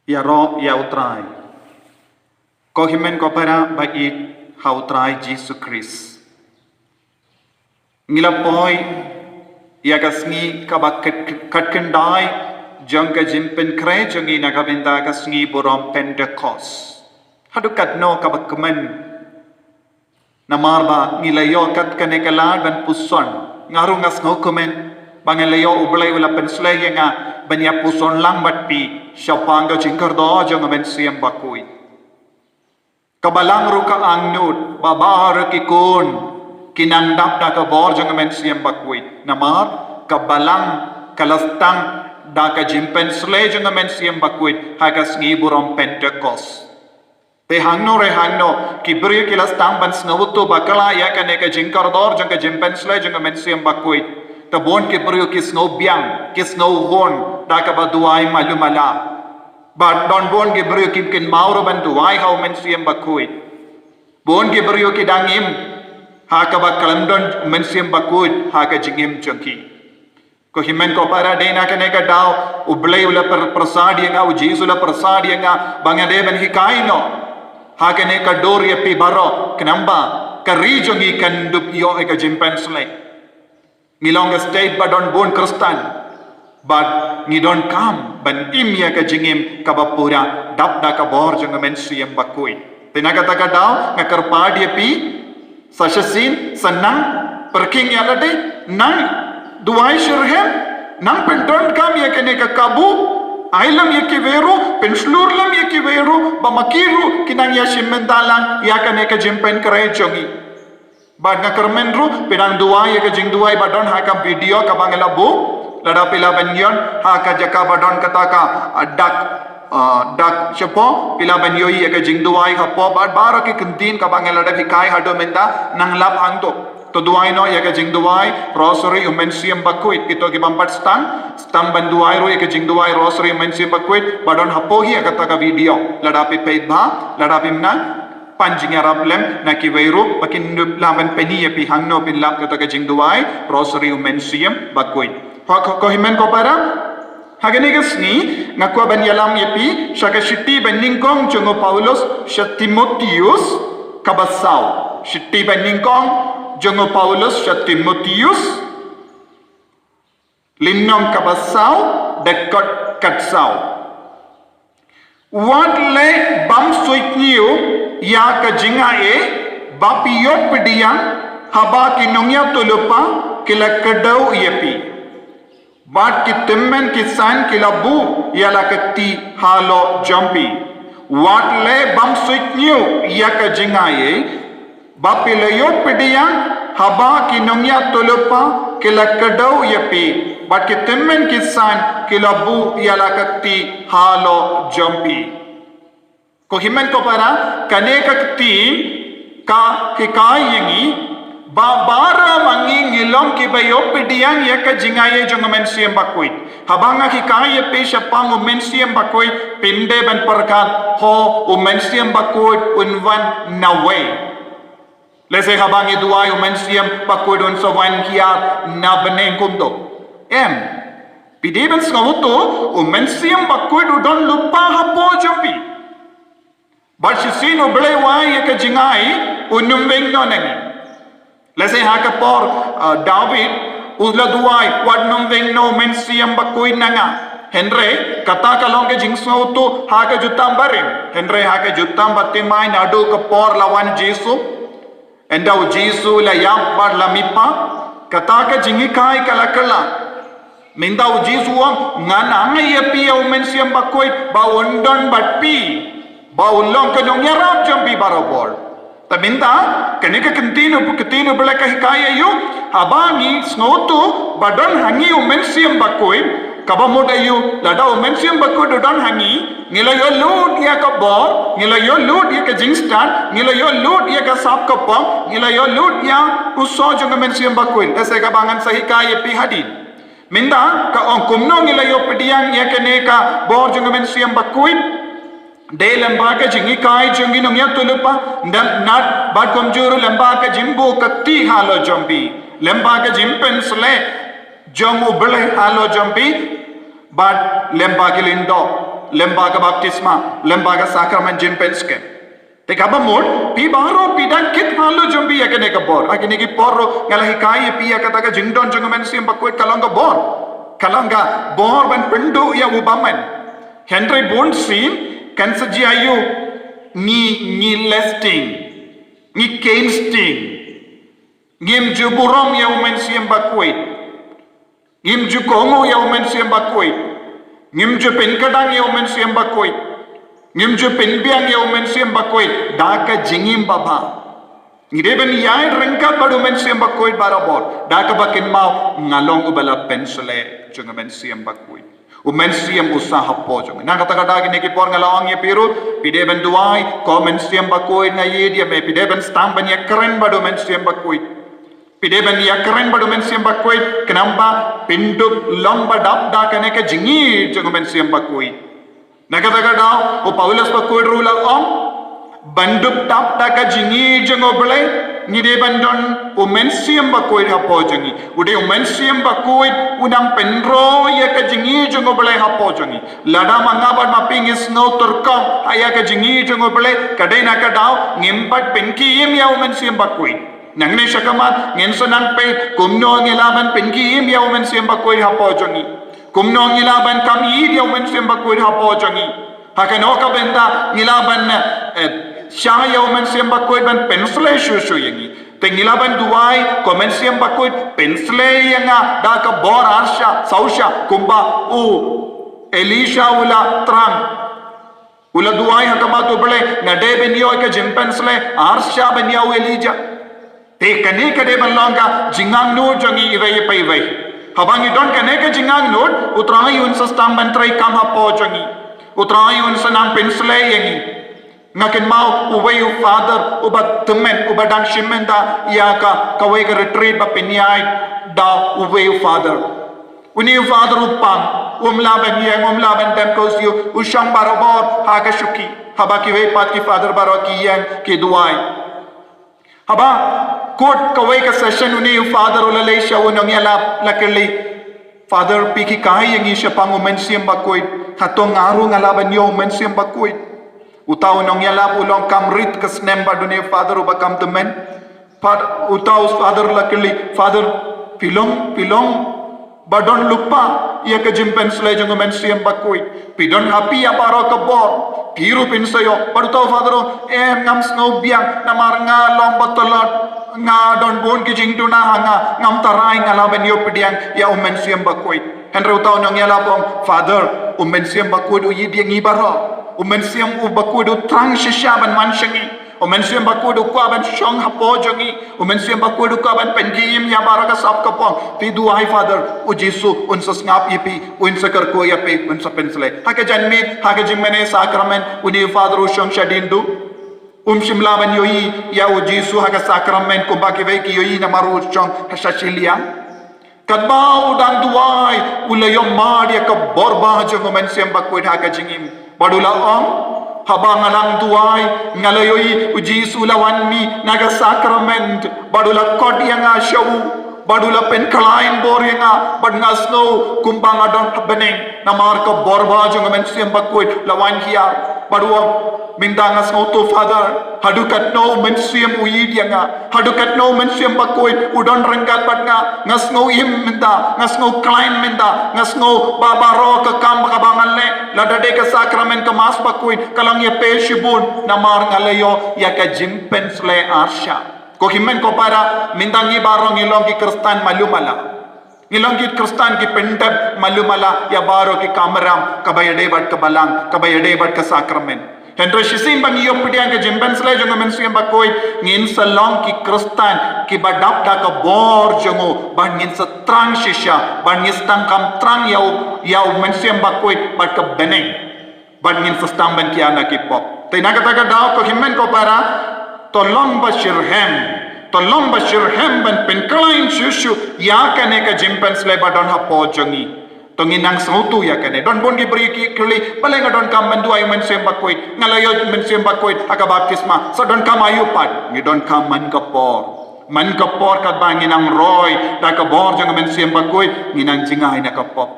ya ro ya utrai ko himen ko para bait ha utrai Jesus Christ ngila poi ya kasngi kabaket katkendai jang ka jimpen kre jangi nagabenda kasngi borom Pentecost hadukat no kabakmen namarba nilayo kat kanekala ban puson ngarungas ngokumen bangalayo ublay wala penslay nga banya puson lang batpi syapanga jingkardo jang men siyam bakuy kabalang ruka angnut babar kikun kinandap da ka bor jang men siyam bakuy namar kabalang kalastang da ka jimpen slay jang men siyam bakuy hagas ngiburom Pentecost te hangno kibri kilas tang ban snawuto bakala ya kaneka jingkardor jang ka jimpen slay jang men siyam bakuy tabon kibri kis no biang kis no hon da ka baduay malumala but don bon kibri kin mauro ban duay how men siyam bakuy bon kibri ki dangim ha ka bakalam don men siyam bakuy ha ka jingim jangki ko himen ko para de na kaneka daw ublay ula prasad yang au Jesus ula prasad yang bangade ban hikaino ha kaneka dor yapi baro knamba karijongi kandup yo ka jimpen slay ngilonga state ba don bon kristan but ni don kam ban imya ka jingim kabapura dapda ka bor jang men siyam bakuy tinagata ka daw ngakarpad yapi sasasin sanang perking yalade nang duai shirhem nang pendon kam ya kene ka kabu ailam yaki veru penslurlam yaki veru bamakiru kinang ya shimentalang ya kene ka jimpen kare jongi bad na kermenru pinang duai ka jing duai badon ha ka video ka bangala bu lada pila banyon ha ka jaka badon kataka dak chapo pila banyoi ka jing duai ha po bad baro ki kuntin ka bangala da hikai hado menda nang lap hangto to duai no ya ka jing duai rosary umen siyam bakuit ito ki bampat stang ban duai ro ya ka jing duai rosary umen siyam bakuit badon hapo hi ka taka video lada pi paid ba lada pi na panjing arab lem na ki weiru pakin laman peni ya pi hangno pin lap ka taka jing duai rosary umen siyam bakuit ko himen ko para hagani gasni ngakwa ban yalam yapi shaka shitti ban ningkong jongo Paulos Timotheus kabasau shitti ban ningkong jongo Paulos Timotheus limnom kabasau dekot katsau wat le bam soitniu ya ka jingae bapiyot pediang haba kinongya tulupa kilakadau yapi Bat ki temmen ki san ki labu yala kati halo jampi. Wat le bam suitniu yaka jingaye. Bapi layot pediyang haba ki nongya tulupa ki lakadau yapi. Bat ki temmen ki san ki labu yala kati halo jampi. Ko himen ko para kane kakti ka hikai yangi Babara mangi ngilom ki bayo pediang ya ka jingaye jong men siyam bakuit habanga ki kaya pe syapang men siyam bakuit pinde ban perkat ho men siyam bakuit unwan nawe lese habangi duai men siyam bakuit un sawan kia na beneng kumdo pide ban skawoto men siyam bakuit udon lupa hapo jampi barsisino blewa ya ka jingai unum weng no nangi Lese haka por David uzla duai wadnum veng no men siyam bakuy nanga Henry kata kalong ke jingsau tu haka jutam barim Henry haka jutam batimai nadu ke por lawan Jesu endau Jesu la yam bar lamipa kata ke jingi kai kalakala mindau Jesu am ngana ngai pia men siyam bakuy ba undon batpi ba ulong ke dong yarap jampi barobor Taminta kaneka kentino belaka hikaya yu habangi snotu badon hangi umen siyam bakuy kabamoda yu lada umen siyam bakuy dodon hangi ngilayo lud ya kabor ngilayo lud ya ka jingstan ngilayo lud ya ka sap kapam ngilayo lud ya uso jong umen siyam bakuy ese kabangan sa hikaya pi hadin minda ka on kumno ngilayo pediang ya kaneka bor jong umen siyam bakuy De lembaga jingi kai jingi nungya tulupa nat bad komjuru lembaga jimbo kati halo jambi lembaga jimpen sle jamu bele halo jambi bad lembaga lindo lembaga baptisma, lembaga sakramen jimpenske. Teka bamod, pi baro pidang kit halu jumbi akene ka bor. Akene ki porro ngalahi kai pi akata ka jingdon jungamen sim bakwet kalanga bor. Kalanga bor ban pendu ya ubaman. Henry Bond sim kan saji ayu ni lesting, ni kensting. Ngim ju burom ya umen sim bakwet. Ngim ju kongo ya umen sim bakwet. Ngim ju penkadang ya umen sim bakwet. Ngimju penbiang ya umen siam bakoi daka jingim baba ngireben yai rengka badu men siam bakoi barabor daka bakin mau ngalong ubala pensule junga men siam bakoi umen siam usaha po junga na kata kata gini ki por ngalong ye piru pideben duai ko men siam bakoi na ye dia me pideben stang ban ya keren badu men siam bakoi pideben ya keren badu men siam bakoi kenamba pindu lomba dap daka ne ka jingi junga men siam bakoi Nakata o Paulus bakoi rula om bandup tap taka jingi jango belai ni de bandon o mensiam bakoi hapo jangi ude o mensiam bakoi unang penro ya ka jingi jango belai hapo jangi lada manga bad mapping is no turka aya ka jingi jango belai kadai nakadao ngimpat penki yem ya o mensiam bakoi nangne shakamat ngenso nang pe kumno ngilaban penki yem ya o mensiam bakoi hapo jangi kumno ngilaban kami dia umen siamba kuid hapo jangi hakano ka benda ngilaban syaya umen siamba kuid ban pensle shushu yangi te ngilaban duai komen siamba kuid pensle yanga da ka bor arsha sausha kumba u elisha ula trang ula duai hakama tu bele ngade benio ka jimpensle arsha benio elija te kane kade balonga jingang no jangi iwei pai wei Habangi don kaneka jingang nod utrai un sastam bantrai kam hapo jangi utrai un sanang pensle yangi ngakin mau uwei u father ubat temen ubadang shimenda yaka kawai ka retreat ba pinyai da uwei u father uni u father upang umlaban yang temples yu ushang barobor haga shuki habaki wei pat ki father baro ki yang ki duai haba court kawai ka session uni father ulalay siya unang yalap lakili father piki kai yang isya pang umensiam bakoy hatong ngaru ngalaban yo umensiam bakoy utaw nong yalap ulong kamrit kas nemba duni father ubakam temen utaw father lakili father pilong badon lupa ia ke jimpen slay jong umensiam bakoy pidon happy aparo ka bor piru pin sayo padutaw father ngam snow biang namar nga lomba tolot nga don bon ki jing tuna hanga ngam tarai ngalaben yo pidiang ya umensiam bakoy henry utaw nong yalapong father umensiam bakoy do yidi ngibaro umensiam u bakoy do trang shishaban manshangi umensiam bakoy do kwaban shong hapo jongi umensiam bakoy do kwaban pengiim ya baraka sap kapong ti duai father u jisu unsas ngap ipi unsakar ko yapi unsa pensle hake janmi hake jimmene sakramen uni father u shong shadindu shimla ban yoi ya u jisu hake sakramen ko baki vei ki yoi na maru shong hashashilia kadbau dan duai ulayom madi ka borba jong umensiam bakoy hake jingim badula om habang alang duai ngalayoi uji sulawan mi naga sakrament badula kot yang asyaw badula pen kalain bor yang badngasno kumbang adon beneng namar ka borba jong men siam bakoy lawan hiya badua mindangas no to father hadukat no men siam uid yang hadukat no men siam bakoy udon rengkat badna ngasno im minda ngasno klain minda ngasno babaro ka kam kabangan le ladade ka sakrament ka mas bakoy kalang ya peshibun namar ngalayo ya ka jimpensle arsha ko himen ko para mindangi barong ilong ki kristan malumala ngilong ki kristan ki pendab malumala ya baro ki kamaram kabayade bat kabalang kabayade bat ka sakrament Henry shisim bang iyo pidiang ke jimpensle jong mensiam bakoy ngin salong ki kristan ki badap da ka bor jongo ban ngin sa trang shisha ban ngin stang kam trang yau mensiam bakoy bat ka beneng ban ngin sa stang ban ki ana ki pop te nakata daw ko himen ko para tolong bashirhem ban penklain shushu ya kane ka jimpensle badon hapo jongi tongin nang sautu ya kane don bon gi beri ki kli palenga don kam bandu ayu mensiam bakoy ngalayo mensiam bakoy aga baptisma so don kam ayu pat ngi don kam man kapor ka bangin ang roy da ka bor jang mensiam bakoy ngi nang jingai na kapop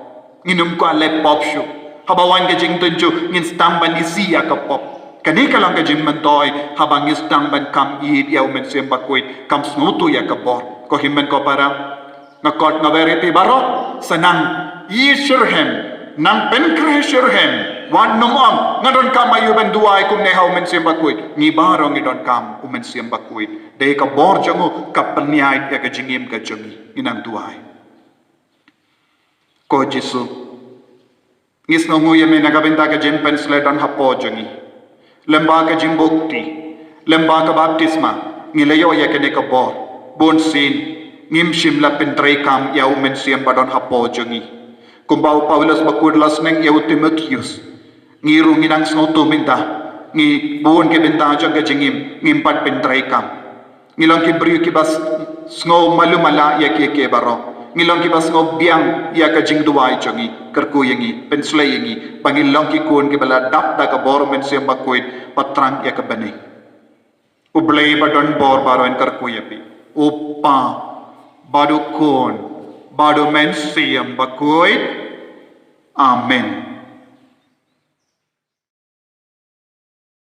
nginum ko le pop shu habawan ke jing tunju ngin stang ban isi ya kapop kani kalang ke jing mentoy habang stang ban kam id ya umen sem bakuit kam snutu ya kabor ko himmen ko para ngakot ngaveriti baro senang yishurhem nang penkreshurhem wan nomam ngadon kam ayu ben duai kum ne haumen sem bakuit ni baro ngidon kam umen sem bakuit de ka bor jangu kapniai ya ke jingim ka jangi inang duai ko Jesu ngis nongu yeme nagabenta ka jin pensle don hapo jangi lemba ka jin bukti lemba ka baptisma ngilayo ya ke ne ka bor bon sin ngim shimla pentrei kam ya umen sem badon hapo jangi kumbau Paulus bakudlas neng ya Timotheus ngiru nginang snoto minta ngi bon ke benta jang ka jingim ngimpat pentrei kam ngilong ki briu ki bas sngo malumala ya ke baro ngilong ki bas ngo biang ya ka jing duai changi kerku yangi pensle yangi pangilong ki kun ki bala dap da ka bor men sem bakoit patrang ya ka bani ublei badon bor baro en kerku yapi upa badu kun badu men sem bakoit amen.